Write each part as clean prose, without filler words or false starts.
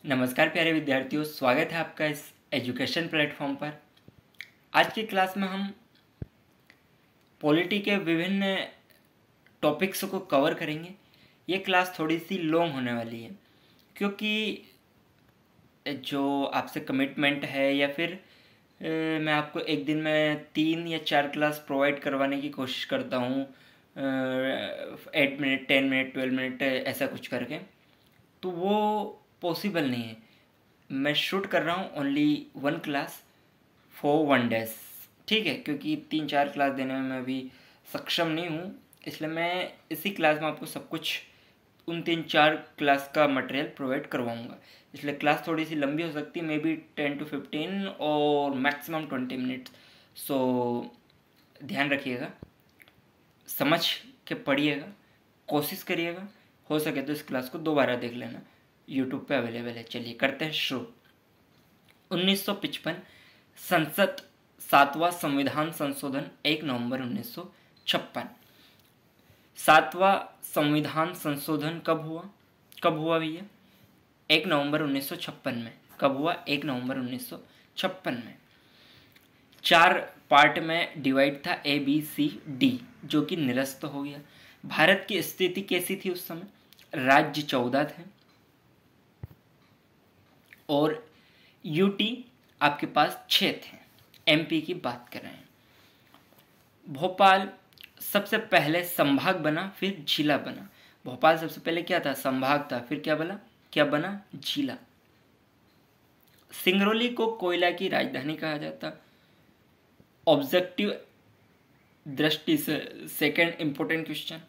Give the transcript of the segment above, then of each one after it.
नमस्कार प्यारे विद्यार्थियों, स्वागत है आपका इस एजुकेशन प्लेटफॉर्म पर। आज की क्लास में हम पॉलिटी के विभिन्न टॉपिक्स को कवर करेंगे। ये क्लास थोड़ी सी लॉन्ग होने वाली है क्योंकि जो आपसे कमिटमेंट है या फिर मैं आपको एक दिन में 3 या 4 क्लास प्रोवाइड करवाने की कोशिश करता हूँ, 8 मिनट, 10 मिनट, 12 मिनट ऐसा कुछ करके, तो वो पॉसिबल नहीं है। मैं शूट कर रहा हूँ ओनली 1 क्लास फॉर 1 डेज, ठीक है, क्योंकि 3-4 क्लास देने में मैं अभी सक्षम नहीं हूँ, इसलिए मैं इसी क्लास में आपको सब कुछ उन 3-4 क्लास का मटेरियल प्रोवाइड करवाऊँगा। इसलिए क्लास थोड़ी सी लंबी हो सकती है, मे बी 10 to 15 और मैक्सिमम 20 मिनट्स। सो ध्यान रखिएगा, समझ के पढ़िएगा, कोशिश करिएगा, हो सके तो इस क्लास को दोबारा देख लेना, यूट्यूब पे अवेलेबल है। चलिए करते हैं शुरू। 1955 संसद 7वां संविधान संशोधन 1 नवंबर 1956। 7वां संविधान संशोधन कब हुआ भैया? 1 नवंबर 1956 में। कब हुआ? 1 नवंबर 1956 में। 4 पार्ट में डिवाइड था, ABCD, जो कि निरस्त हो गया। भारत की स्थिति कैसी थी उस समय? राज्य 14 थे और यूटी आपके पास 6 थे। MP की बात कर रहे हैं। भोपाल सबसे पहले संभाग बना, फिर जिला बना। भोपाल सबसे पहले क्या था? संभाग था, फिर क्या बना? जिला। सिंगरौली को कोयला की राजधानी कहा जाता। ऑब्जेक्टिव दृष्टि से सेकंड इंपॉर्टेंट क्वेश्चन,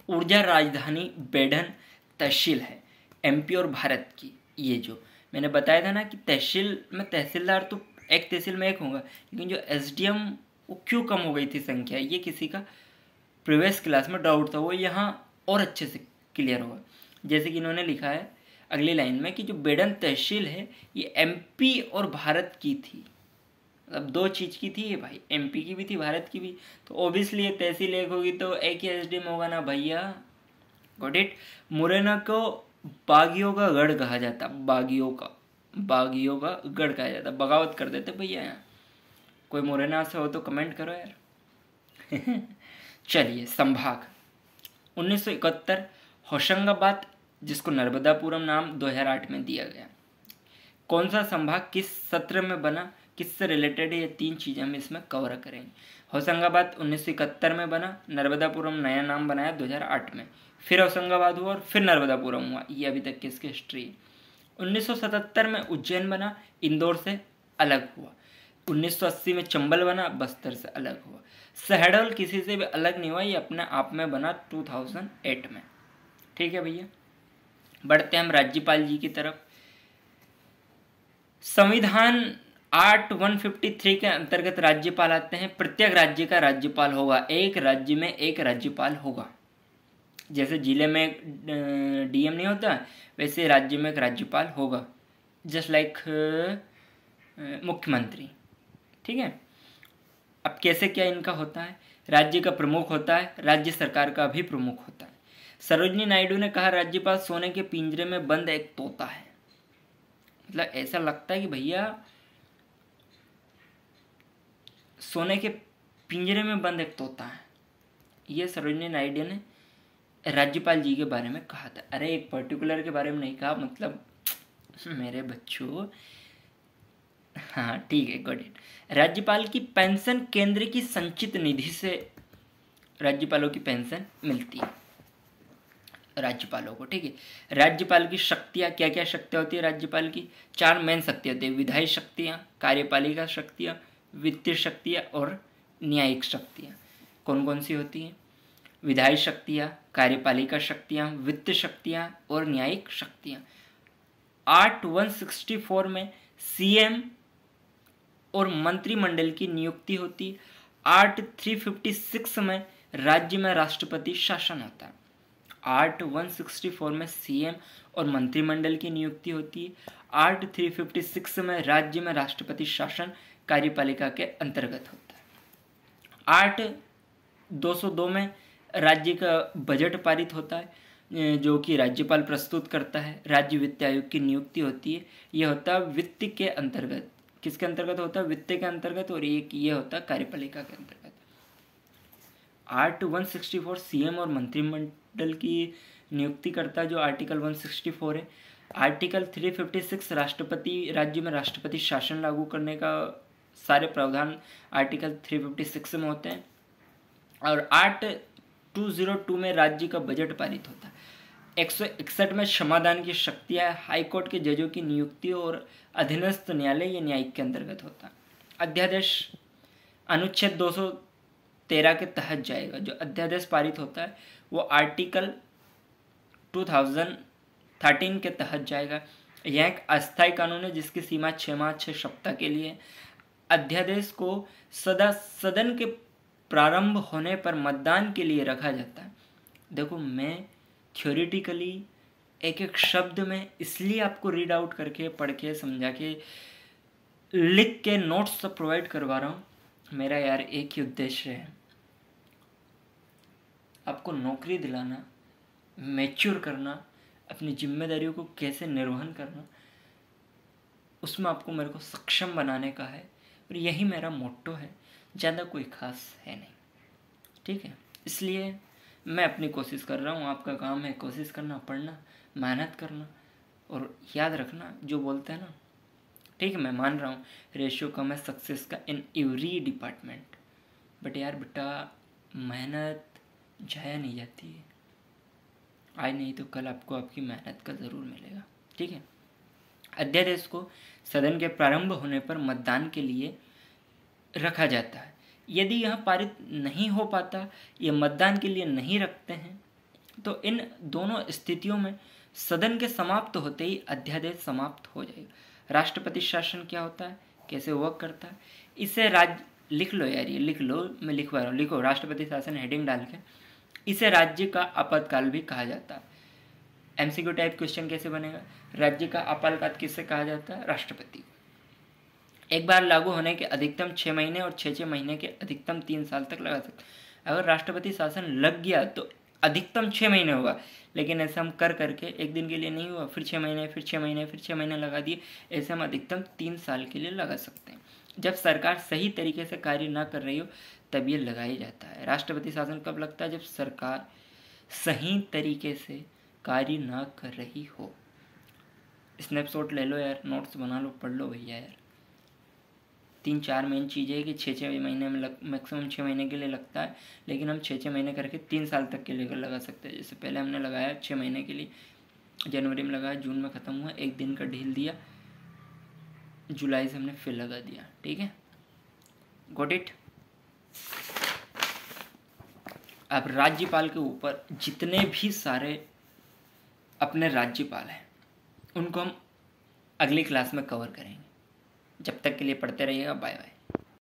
ऊर्जा राजधानी बेढन तहसील है MP और भारत की। ये जो मैंने बताया था ना कि तहसील में तहसीलदार तो एक तहसील में एक होगा, लेकिन जो SDM वो क्यों कम हो गई थी संख्या, ये किसी का प्रीवियस क्लास में डाउट था, वो यहाँ और अच्छे से क्लियर होगा। जैसे कि इन्होंने लिखा है अगली लाइन में कि जो बेढन तहसील है ये MP और भारत की थी। मतलब 2 चीज़ की थी ये भाई, MP की भी थी, भारत की भी। तो ओबियसली ये तहसील एक होगी तो एक ही SDM होगा ना भैया। Got it. मुरैना को बागियों का गढ़ कहा जाता। बागियों का गढ़ कहा जाता। बगावत कर देते भैया यहाँ। कोई मुरैना से हो तो कमेंट करो यार। चलिए, संभाग 1971 होशंगाबाद, जिसको नर्मदापुरम नाम 2008 में दिया गया। कौन सा संभाग किस सत्र में बना, किससे रिलेटेड है, ये 3 चीज़ें हम इसमें कवर करेंगे। होशंगाबाद 1971 में बना, नर्मदापुरम नया नाम बनाया 2008 में, फिर होशंगाबाद हुआ और फिर नर्मदापुरम हुआ। ये अभी तक की इसकी हिस्ट्री है। 1977 में उज्जैन बना, इंदौर से अलग हुआ। 1980 में चंबल बना, बस्तर से अलग हुआ। शहडोल किसी से भी अलग नहीं हुआ, ये अपने आप में बना 2008 में। ठीक है भैया, बढ़ते हैं हम राज्यपाल जी की तरफ। संविधान 153 के अंतर्गत राज्यपाल आते हैं। प्रत्येक राज्य का राज्यपाल होगा, एक राज्य में एक राज्यपाल होगा। जैसे जिले में DM नहीं होता, वैसे राज्य में एक राज्यपाल होगा, जस्ट लाइक मुख्यमंत्री। ठीक है। अब कैसे क्या इनका होता है? राज्य का प्रमुख होता है, राज्य सरकार का भी प्रमुख होता है। सरोजिनी नायडू ने कहा राज्यपाल सोने के पिंजरे में बंद एक तोता है। मतलब ऐसा लगता है कि भैया सोने के पिंजरे में बंद एक तोता है। ये सरोजिनी नायडू ने राज्यपाल जी के बारे में कहा था। अरे एक पर्टिकुलर के बारे में नहीं कहा, मतलब मेरे बच्चों। हाँ ठीक है, गॉट इट। राज्यपाल की पेंशन केंद्र की संचित निधि से राज्यपालों की पेंशन मिलती है राज्यपालों को। ठीक है। राज्यपाल की शक्तियाँ, क्या क्या शक्तियाँ होती है राज्यपाल की? 4 मेन शक्तियाँ होती है। विधायी शक्तियाँ, कार्यपालिका शक्तियाँ, वित्तीय शक्तियाँ और न्यायिक शक्तियाँ। कौन कौन सी होती हैं? विधायी शक्तियाँ, कार्यपालिका शक्तियाँ, वित्तीय शक्तियाँ और न्यायिक शक्तियाँ। 164 में CM और मंत्रिमंडल की नियुक्ति होती है। 356 में राज्य में राष्ट्रपति शासन होता है। 164 में CM और मंत्रिमंडल की नियुक्ति होती है। 356 में राज्य में राष्ट्रपति शासन कार्यपालिका के अंतर्गत होता है। 202 में राज्य का बजट पारित होता है। जो कि राज्यपाल प्रस्तुत करता है। राज्य वित्त आयोग की नियुक्ति होती है, ये होता है वित्त के अंतर्गत। किसके अंतर्गत होता है? वित्त के अंतर्गत। और ये होता है कार्यपालिका के अंतर्गत। आर्ट 164 सीएम और मंत्रिमंडल की नियुक्ति करता है, जो आर्टिकल 164 है। आर्टिकल 356 राष्ट्रपति, राज्य में राष्ट्रपति शासन लागू करने का सारे प्रावधान आर्टिकल 356 में होते हैं। और आर्ट 202 में राज्य का बजट पारित होता है। 161 में क्षमादान की शक्तियाँ, हाईकोर्ट के जजों की नियुक्ति और अधीनस्थ न्यायालय, ये न्यायिक के अंतर्गत होता है। अध्यादेश अनुच्छेद 213 के तहत जाएगा। जो अध्यादेश पारित होता है वो आर्टिकल 2013 के तहत जाएगा। यह एक अस्थायी कानून है जिसकी सीमा 6 माह 6 सप्ताह के लिए। अध्यादेश को सदन के प्रारंभ होने पर मतदान के लिए रखा जाता है। देखो, मैं थ्योरेटिकली एक एक शब्द में इसलिए आपको रीड आउट करके, पढ़ के, समझा के, लिख के नोट्स सब प्रोवाइड करवा रहा हूँ। मेरा यार एक ही उद्देश्य है, आपको नौकरी दिलाना, मैच्योर करना, अपनी जिम्मेदारियों को कैसे निर्वहन करना, उसमें आपको मेरे को सक्षम बनाने का है। और यही मेरा मोट्टो है, ज़्यादा कोई खास है नहीं। ठीक है, इसलिए मैं अपनी कोशिश कर रहा हूँ। आपका काम है कोशिश करना, पढ़ना, मेहनत करना और याद रखना जो बोलते हैं ना। ठीक है, मैं मान रहा हूँ रेशियो कम है सक्सेस का इन एवरी डिपार्टमेंट, बट यार बेटा, मेहनत जाया नहीं जाती है। आज नहीं तो कल आपको आपकी मेहनत का ज़रूर मिलेगा। ठीक है। अध्यादेश को सदन के प्रारंभ होने पर मतदान के लिए रखा जाता है। यदि यह पारित नहीं हो पाता, ये मतदान के लिए नहीं रखते हैं, तो इन दोनों स्थितियों में सदन के समाप्त होते ही अध्यादेश समाप्त हो जाएगा। राष्ट्रपति शासन क्या होता है, कैसे वर्क करता है, इसे राज्य, लिख लो यार, ये लिख लो, मैं लिखवा रहा हूँ, लिखो राष्ट्रपति शासन हेडिंग डाल के। इसे राज्य का आपातकाल भी कहा जाता है। एमसीक्यू टाइप क्वेश्चन कैसे बनेगा? राज्य का आपातकाल किससे कहा जाता है? राष्ट्रपति। एक बार लागू होने के अधिकतम 6 महीने और 6 महीने के अधिकतम 3 साल तक लगा सकते। अगर राष्ट्रपति शासन लग गया तो अधिकतम 6 महीने होगा, लेकिन ऐसे हम कर करके एक दिन के लिए नहीं हुआ, फिर 6 महीने, फिर 6 महीने, फिर 6 महीने लगा दिए। ऐसे हम अधिकतम 3 साल के लिए लगा सकते हैं। जब सरकार सही तरीके से कार्य ना कर रही हो तब ये लगाया जाता है। राष्ट्रपति शासन कब लगता है? जब सरकार सही तरीके से कार्य ना कर रही हो। स्नैपशॉट ले लो यार, नोट्स बना लो, पढ़ लो भैया यार। 3-4 मेन चीज़ें है कि 6 महीने में मैक्सिमम 6 महीने के लिए लगता है, लेकिन हम 6 महीने करके 3 साल तक के लिए लगा सकते हैं। जैसे पहले हमने लगाया 6 महीने के लिए, जनवरी में लगाया, जून में ख़त्म हुआ, एक दिन का ढील दिया, जुलाई से हमने फिर लगा दिया। ठीक है, गॉट इट। अब राज्यपाल के ऊपर जितने भी सारे अपने राज्यपाल हैं उनको हम अगली क्लास में कवर करेंगे। जब तक के लिए पढ़ते रहिएगा। Bye bye.